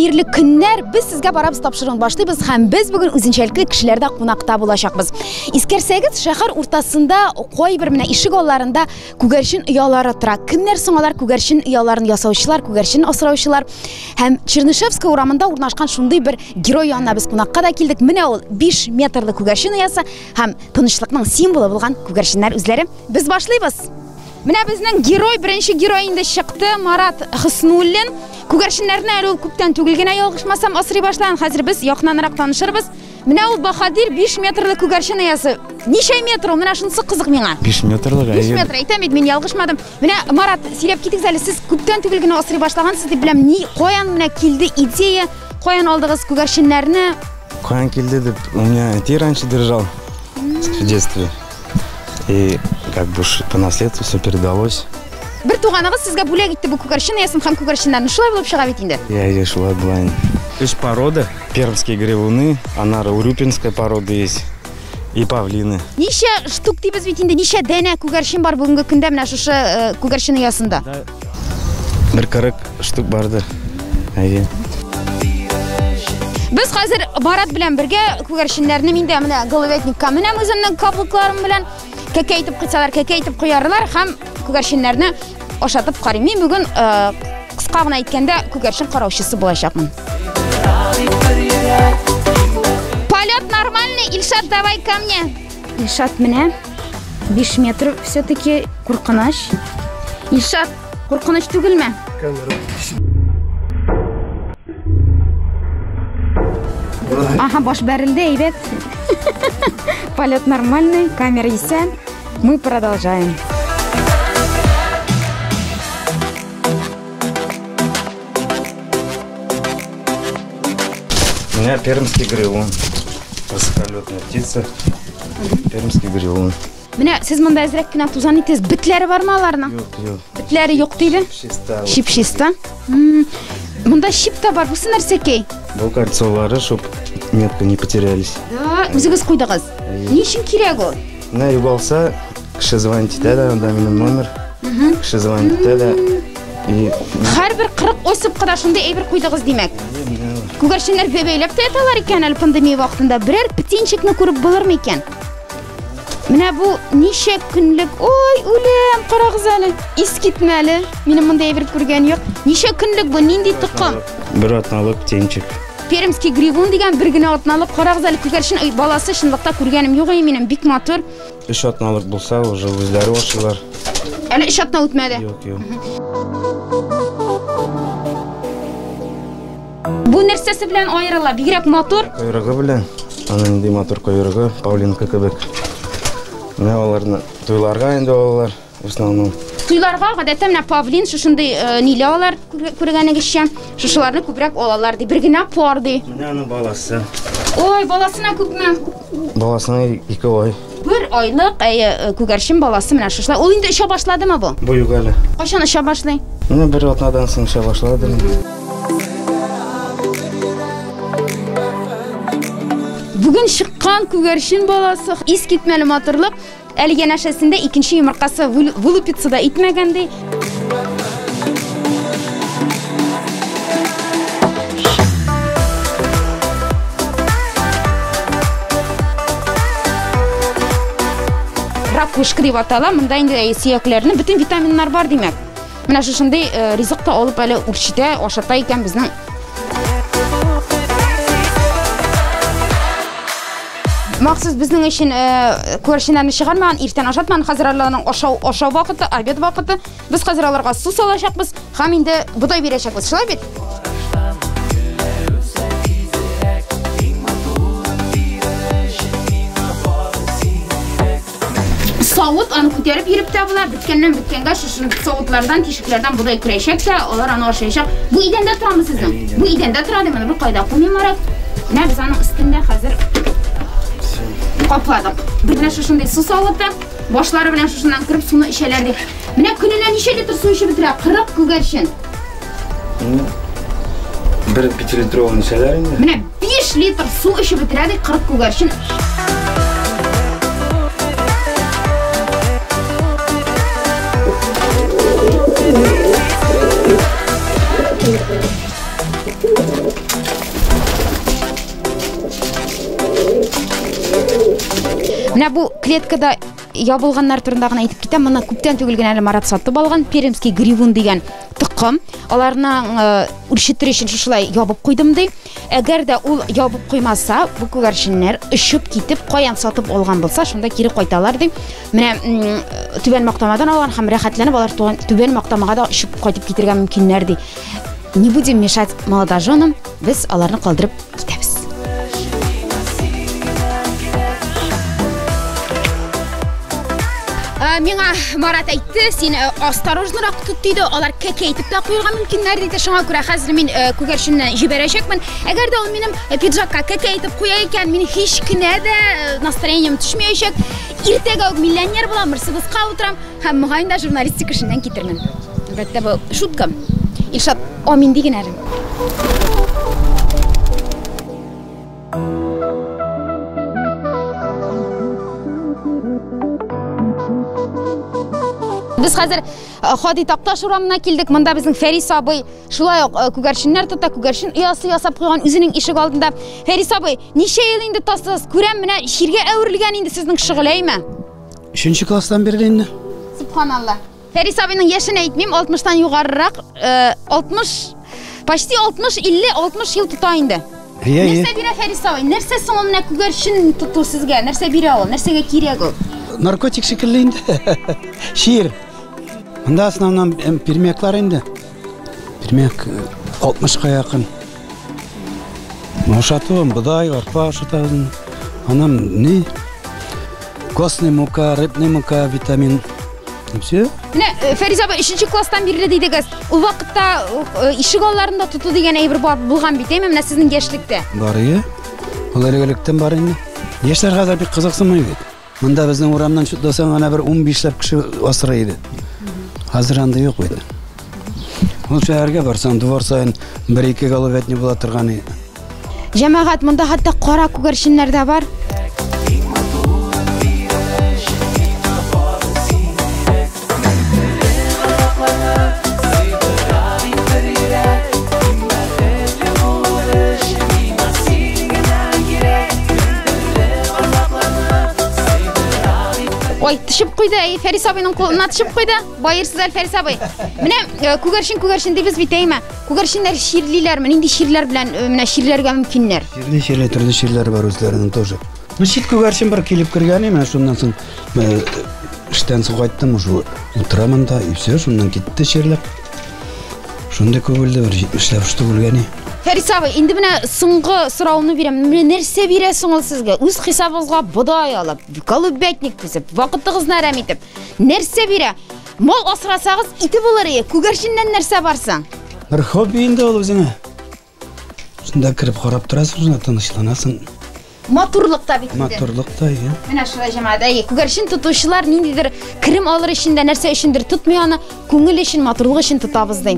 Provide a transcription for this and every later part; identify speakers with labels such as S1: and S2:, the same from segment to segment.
S1: Hayırlı günler. Biz sizge barabız tapşırığını başlayız. Hem biz bugün üzünçelikli kişilerde konakta bulaşakbız. İskerseniz şehir ortasında koy bir mine işik ollarında kugerşin üyaları oturak. Kimler soňalar kugerşin üyalaryny yasawçylar, kugerşin asrawçylar. Hem Çernişevski uramında urnaşkan şunday bir giroy yanına biz konakka da keldik. Mine ol 5 metrlik kugerşin üyesi hem tınçlıkның simvolu bolgan kugerşinler üzleri. Biz başlayız. Mine bizning giroy birinchi giroyinde çıktı Marat Husnullin. Kugerşinlerine el ol köpten tugilgene yolgışmasam asri başlayan hazır biz yakınanarak tanışırız. Mine ol Bahadir 5 metrlik kugerşin üyesi. Neçe metr o? Mine şunысы kızık mena.
S2: 5 metrlik.
S1: 5 metr aytamayt, men yalgışmadım. Mine Marat silep ketdiniz әле. Siz köpten tugilgene asri başlagan siz dep bilem. Ni koyan mine keldi ideя, koyan aldığınız kugerşinlerini?
S2: Koyan keldi dep у меня отец раньше держал в детстве. И как бы по наследству все передалось.
S1: Bir tuğanağız sizge bule gitti bu kugerşin üyesin hem kugerşinlerini şulay bulup çığa bit indi.
S2: Я шулай была. Есть порода. Пермские гривуны, анара урюпинская порода есть. И павлины.
S1: Neçe штук deybiz bit indi? Neçe dene kugerşin var bugünkü günde mine şuşu kugerşin üyesinde?
S2: Bir 40 штук bardı.
S1: Biz hazır Barat bilen birge kugerşinlerini minde mine gılıvetnikka mine özümnin kaplıklarım bilen kekeytip kısalar, kekeytip koyarlar hem kugerşinlerini oşatıp qarayım. Bugün kıskağına etkende kugerşin qarawçısı bulaşakmın. Полет нормальный, Ильшат, давай ко мне. Ильшат mine 5 metr все-таки korkunuş. Ильшат, korkunuş tügülme. Aha, boş berildi, evet. Полет нормальный, камера ise. Мы продолжаем.
S2: У меня пермский гривун. Высоколетная птица. Пермский гривун.
S1: Mine siz munda ezrek kina tuzan itiz. Bitleri var mı alarına?
S2: Yok.
S1: Bitleri yok değil. Şipşista. Munda şip de var. Bu sınır sekey.
S2: Bu кольцолары, чтоб метка не потерялись.
S1: Da, üzügüz koydağız. Niçin kirek o?
S2: Ne yuvalsa, kişi звонит etedi, onda benim номер. Kişi звонит etedi.
S1: Her bir kırık osip kadar şunda bir koydağız demek. Kugerşinler bebeylep de etalar iken pandemiya vaktinde birer pitinçikni ko'rib bulur mı iken? Mine bu neçe günlük, oy ulem qarağız әле, is gitmeli. Benim bunda bir ko'rgan yok. Neçe günlük bu nindi tıqqım?
S2: Bir atnalık птенчик.
S1: Пермский гривун деген биргине атналып карагыз әле күгәршин баласы шындыкта күргәнем юк менин бик матур.
S2: 3 атналык булса уже үзләре ашыйлар.
S1: Әле 3 атна үтмәде.
S2: Yok.
S1: Bu нәрсәсе белән аерыла? Бигрәк матур.
S2: Койрыгы белән. Аның ди матур койрыгы, павлинка кебек. Менә аларны туйларга инде алалар в основном.
S1: Туйларга гадәттә менә павлин шушындай ниле алар күргәнегезчә, шушыларны күбрәк алалар ди. Бер генә пар ди.
S2: Менә аның баласы.
S1: Ой, баласына күпме?
S2: Баласына 2 ай.
S1: 1 айлык күгәршин баласы менә шушылар. Ул инде эшә башладымы бу?
S2: Бу юк әле.
S1: Кашан эшә башлый?
S2: Менә бер атнадан соң эшә башлады.
S1: Bugün çıkan kugerşin balası is gitmeli matırlık. Әлі янашасында ikinci yumurtası vulupitsida itmegandi. Rakuşkı deb atala. Mında indi siyaklarının bütün vitaminler var demek. Mana şunday rizqda olib әлі urchida oshata ekan bizning. Maqsad bizning için kugerşinlerini çıkarmagan, erten aşatman hazırlarının aşağı vakıtı, abed vakıtı. Biz hazırlarga su salaşakbız, ham indi buday berešakbız. Şulay bit? Savut anı ko'tarib yuribdi bular. Bitkenden bitkenge şu savutlardan, teshiklardan buday kurashak da, ular anı aşayacak. Bu idende turamiz sizning? Bu idende turadi, mana bir qoida qo'ymayman Marat. Ne biz anın üstünde hazır kapladık. Birine şunday su salıptı. Başları bilen şundan kırıp sunu işelerdik. Mine gününe neçe litr su işi bitirer? 40 kugerşin.
S2: Bir 5 litr işeler indi.
S1: Mine 5 litr su işi bitirerdik 40 kugerşin. Менә бу клеткада ябылганнар турында гына әйтеп китәм. Моны күптән түгел генә Марат сатып алган пермский гривун дигән тыкым. Аларның үрчетер өчен шулай ябып куйдым ди. Әгәр дә ул ябып куймаса, бу күгәрченнәр өшүп китеп, каян сатып алган булса, шунда кире кайталар ди. Менә түбән мактамадан алган һәм рәхәтләнеп алар түбән мактамага да өшүп кайтып китергә мөмкиннәр ди. Не будем мешать молодоженам, без аларны калдырып китәбез. Миңа Марат әйтте, син осторожнырак тот диде, алар кәкәйтеп тә куярга мөмкиннәр диде. Шуңа күрә хәзер мин күгәрченне җибәрәчәкмен. Әгәр дә ул минем пиджакка кәкәйтеп куя икән, мин һич кенә дә настроением төшмәячәк. Иртәгә үк миллионер булам, Мерседеска утырам һәм мөгаен дә журналистик эшеннән китермен. Әлбәттә бу шутка. Илшат, амин диген әле. Biz хәзер Хади Такташ урамына килдек. Монда безнең Фәрис абый шулай ук күгәрченнәр тота, күгәрчен оясы ясап куйган үзенең ишек алдында. Фәрис абый, ничә ел инде тастас? Күрәм, менә ширгә әверелгән инде сезнең шөгыләйме?
S3: 3нче класстан бери инде.
S1: Субханалла. Фәрис абыйның яшен әйтмим, 60тан югарырак, 60, почти 60, 50, 60 ел тота инде. Нәрсә бирә Фәрис абый? Нәрсә соң ул менә күгәрчен тоту сезгә? Нәрсә бирә ул? Нәрсәгә кирәк ул?
S3: Наркотик шикелле инде. Шир. Монда основном пермяклар инде. Пермяк 60-ка якын. Машатуым, быдай, арпа ашатабыз. Анам не? Костный мука, рыбный мука, витамин. И все.
S1: Менә Фәрис абый 3нче класстан бирле дидегез. Ул вакытта ишек алларында тоту дигән әйбер булган бит, әйме, менә сезнең яшьлектә.
S3: Бар ия. Ул электен бар инде. Яшьләр хәзер бик кызыксынмый бит. Монда безнең урамнан чутласаң ана бер 15ләп кеше асыра иде. Хәзер анда юк бит. Ул шәһәргә барсаң, двор сайын 1-2 головятня була торган иде.
S1: Җәмәгать, монда хәтта кара күгәрченнәр дә бар. Ой, тишеп куйды, Фәрис абыйның кулына тишеп куйды. Байырсыз әле Фәрис абый. Менә күгәрчен дибез бит, әйме. Күгәрченнәр ширлиләрме? Нинди ширләр белән менә ширләргә мөмкиннәр?
S3: Ширле төрле ширләр бар үзләренең тоже. Ну шит күгәрчен бар килеп кергән, менә шуннан соң эштән соң кайттым, уже утырамын да, и все, шуннан китте ширләп. Шунда күгелде бер эшләп шты булган.
S1: Фәрис абый, инде менә соңгы сорауны бирәм. Менә нәрсә бирәсең ул сезгә? Үз хисабыгызга бодай алып, голубятник төзеп, вакытыгызны әрәм итеп. Нәрсә бирә? Мал асрасагыз ите булыр ие. Күгәрченнән нәрсә барсаң?
S3: Бер хобби инде ул үзеңә. Шунда кирип карап торасың, тынычланасың.
S1: Матурлыкта бит инде.
S3: Матурлыкта, ия.
S1: Менә шулай җәмәгать, күгәрчен тотучылар ниндидер кирим алыр өчен дә нәрсә өчендер тотмый аны, күңел өчен, матурлык өчен тотабыз ди.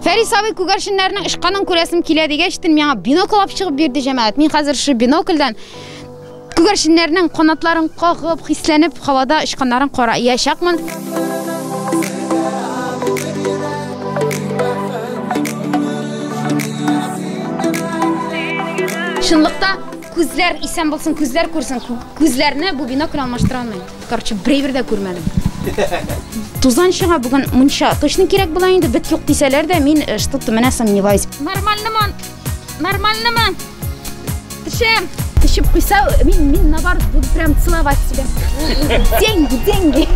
S1: Фәрис абый күгәрченнәрнең ышканын күрәсем килә дигәчтен миңа бинокль алып чыгып бирде җәмәгать. Мин хәзер шу бинокльдән күгәрченнәрнең канатларын кагып, хисләнеп, һавада ышканнарын караячакмын. Шунлыкта күзләр исән булсын, күзләр күрсен. Күзләрне бу бинокль алмаштыра алмыйм. Короче, берәр дә күрмәдем. Тузан чыга бүген мунча. Точно кирәк була инде, бит юк дисәләр дә, мин что-то менә сомневаюсь. Нормальнымы? Нормальнымы? Тишеп куйса, мин наоборот буду прям целовать себя. Деньги.